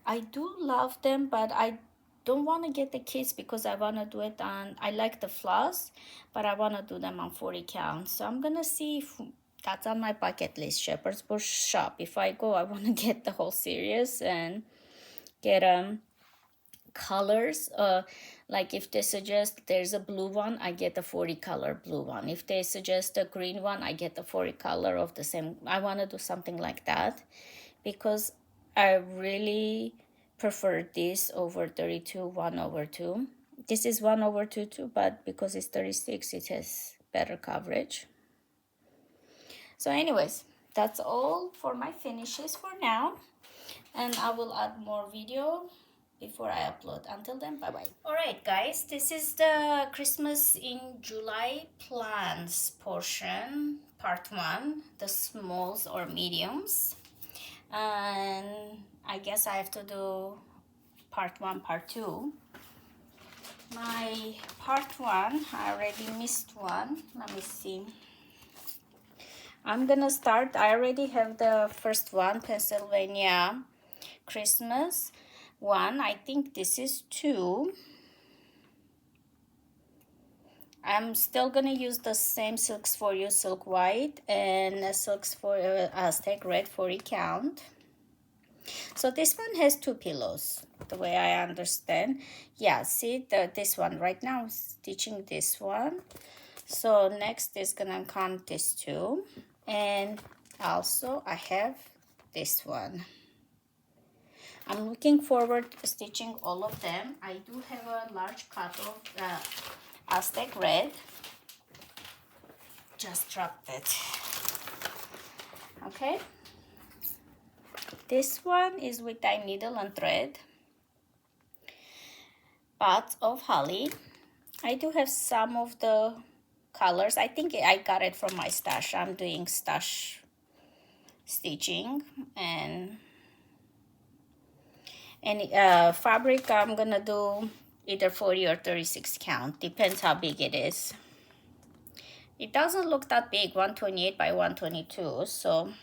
I do love them, but I don't want to get the kids because I want to do it on, I like the floss, but I want to do them on 40 count. So I'm going to see if that's on my bucket list, Shepherd's Bush shop. If I go, I want to get the whole series and get colors. Like if they suggest there's a blue one, I get the 40 color blue one. If they suggest a green one, I get the 40 color of the same. I want to do something like that because I really prefer this over 32 1/2. This is 1/2 too, but because it's 36, it has better coverage. So anyways, that's all for my finishes for now, and I will add more video before I upload. Until then, bye bye. All right, guys, this is the Christmas in July plans portion, part 1, the smalls or mediums. And I guess I have to do part 1, part 2. My part 1, I already missed one. Let me see. I'm gonna start. I already have the first one, Pennsylvania Christmas one. I think this is 2. I'm still gonna use the same Silks for You Silk White and Silks for Aztec Red 40 count. So this one has 2 pillows, the way I understand. Yeah, see this one right now I'm stitching this one. So next is gonna come this 2, and also I have this one. I'm looking forward to stitching all of them. I do have a large cut of Aztec Red. Just dropped it. Okay. This one is with dye needle and thread. Pots of Holly. I do have some of the colors. I think I got it from my stash. I'm doing stash stitching, and fabric I'm gonna do either 40 or 36 count, depends how big it is. It doesn't look that big, 128 by 122. So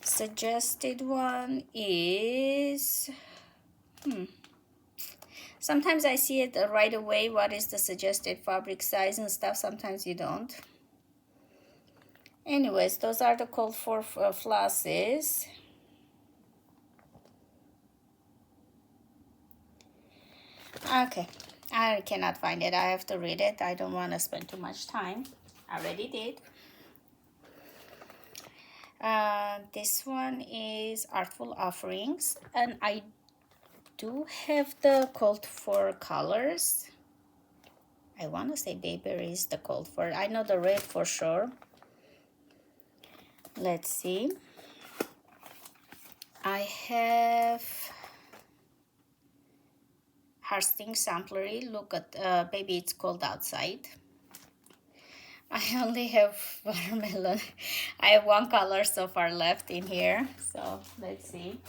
suggested one is sometimes I see it right away, what is the suggested fabric size and stuff. Sometimes you don't. Anyways, those are the called for flosses. Okay, I cannot find it. I have to read it. I don't want to spend too much time. I already did. This one is Artful Offerings, and I do have the called for colors. I want to say Bayberry is the called for. I know the red for sure. Let's see. I have Harsting Samplery. Look at Baby It's Cold Outside. I only have watermelon. I have one color so far left in here. So let's see.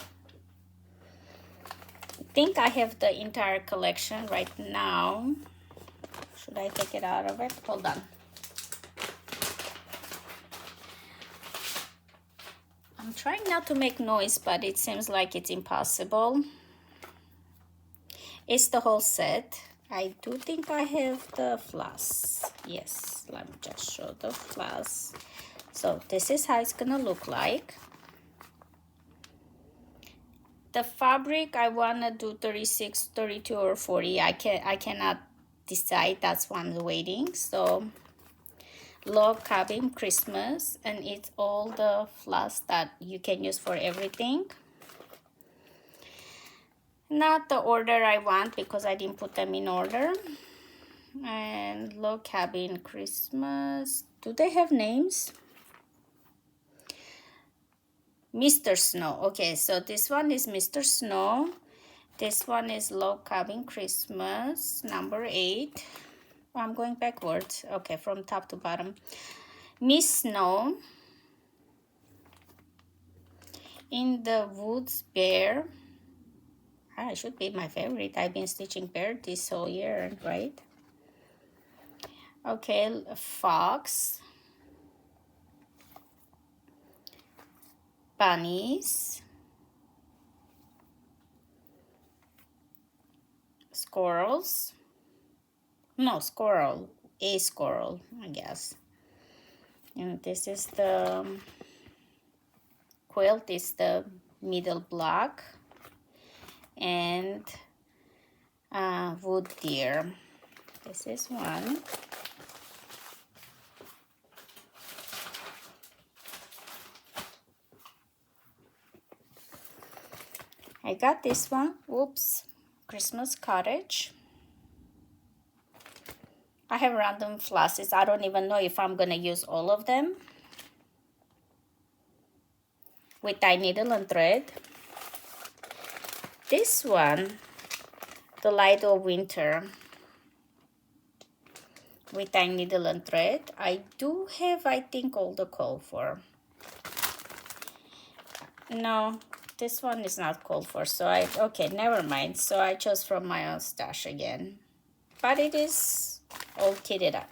I think I have the entire collection right now. Should I take it out of it? Hold on. I'm trying not to make noise, but it seems like it's impossible. It's the whole set. I do think I have the floss. Yes, let me just show the floss. So this is how it's gonna look like. The fabric, I wanna do 36, 32, or 40. I cannot decide. That's why I'm waiting. So Log Cabin Christmas, and it's all the floss that you can use for everything. Not the order I want because I didn't put them in order. And Log Cabin Christmas. Do they have names? Mr. Snow. Okay, so this one is Mr. Snow. This one is Log Cabin Christmas, number 8. Oh, I'm going backwards. Okay, from top to bottom. Miss Snow. In the Woods Bear. Ah, it should be my favorite. I've been stitching bear this whole year, right? Okay, Fox. Bunnies. Squirrels. No, squirrel. A squirrel, I guess. And this is the quilt, is the middle block. And wood deer. This is one. I got this one. Whoops. Christmas Cottage. I have random flosses. I don't even know if I'm gonna use all of them. With dye needle and thread. This one, the Light of Winter, with dye needle and thread. I do have, I think, all the call for. No, this one is not called for, so okay, never mind. So I chose from my own stash again. But it is all kitted up.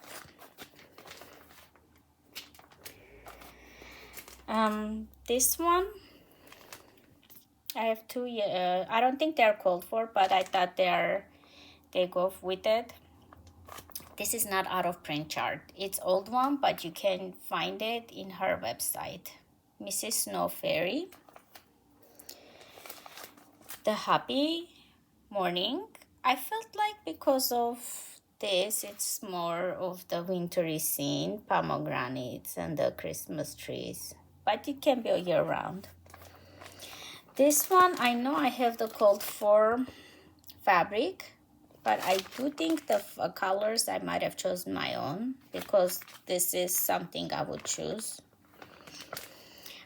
This one, I have two. I don't think they're called for, but I thought they go with it. This is not out of print chart. It's old one, but you can find it in her website. Mrs. Snow Fairy. The Happy Morning. I felt like because of this, it's more of the wintry scene, pomegranates and the Christmas trees. But it can be a year round. This one, I know I have the called for fabric, but I do think the colors I might have chosen my own because this is something I would choose.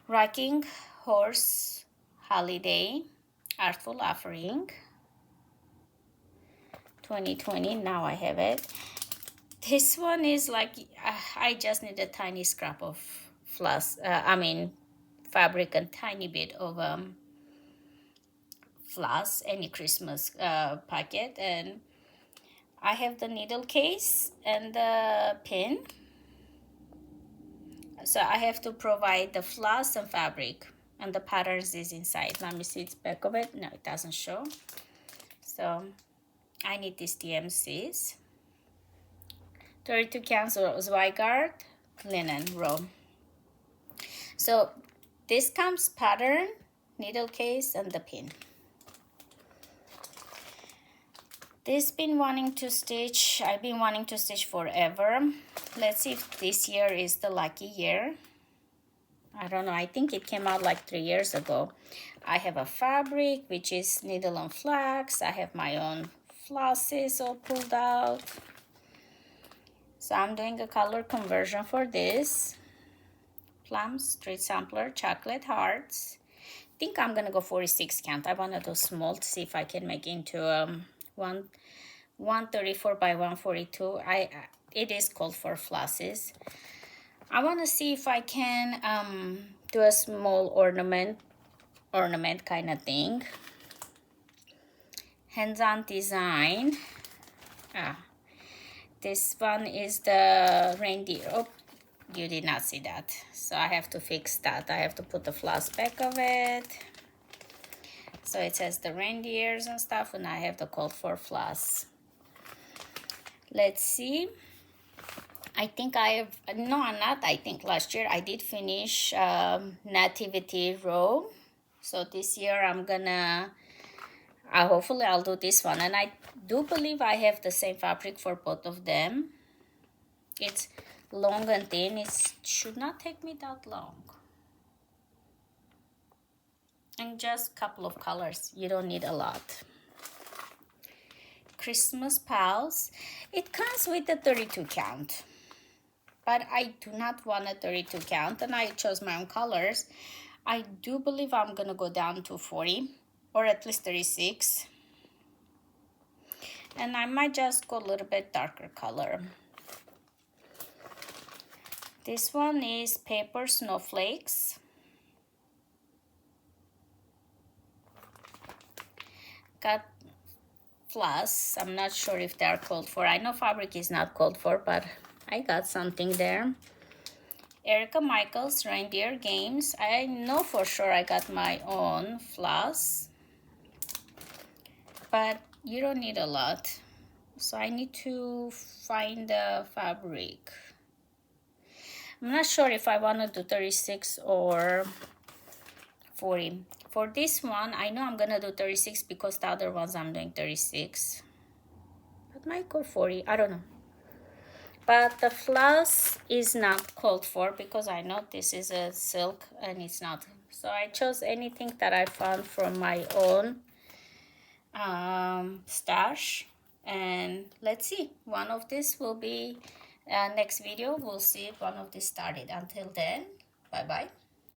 Rocking Horse Holiday Artful Offering 2020. Now I have it. This one is like I just need a tiny scrap of fabric and tiny bit of floss, any Christmas packet, and I have the needle case and the pin. So I have to provide the floss and fabric, and the patterns is inside. Let me see its back of it. No, it doesn't show. So I need these DMCs. 32 counts of Zweigart linen row. So this comes pattern, needle case, and the pin. This been wanting to stitch. I've been wanting to stitch forever. Let's see if this year is the lucky year. I don't know. I think it came out like 3 years ago. I have a fabric, which is needle and flax. I have my own flosses all pulled out. So I'm doing a color conversion for this. Plums, street sampler, chocolate hearts. I think I'm gonna go 46 count. I wanna do small to see if I can make into 134 by 142. It is called for flosses. I want to see if I can do a small ornament kind of thing. Hands-on design. This one is the reindeer. Oh, you did not see that, so I have to fix that. I have to put the floss back of it. So it says the reindeers and stuff, and I have the called for floss. Let's see. I think I think last year I did finish nativity row. So this year I'm gonna, hopefully I'll do this one. And I do believe I have the same fabric for both of them. It's long and thin. It should not take me that long. And just a couple of colors. You don't need a lot. Christmas Pals. It comes with a 32 count. But I do not want a 32 count, and I chose my own colors. I do believe I'm going to go down to 40 or at least 36. And I might just go a little bit darker color. This one is Paper Snowflakes. Got floss. I'm not sure if they're called for. I know fabric is not called for, but I got something there. Erica Michaels Reindeer Games. I know for sure I got my own floss, but you don't need a lot. So I need to find the fabric. I'm not sure if I want to do 36 or 40. For this one, I know I'm going to do 36 because the other ones I'm doing 36. But might go 40. I don't know. But the floss is not called for because I know this is a silk and it's not. So I chose anything that I found from my own stash. And let's see. One of this will be next video. We'll see if one of this started. Until then, bye-bye.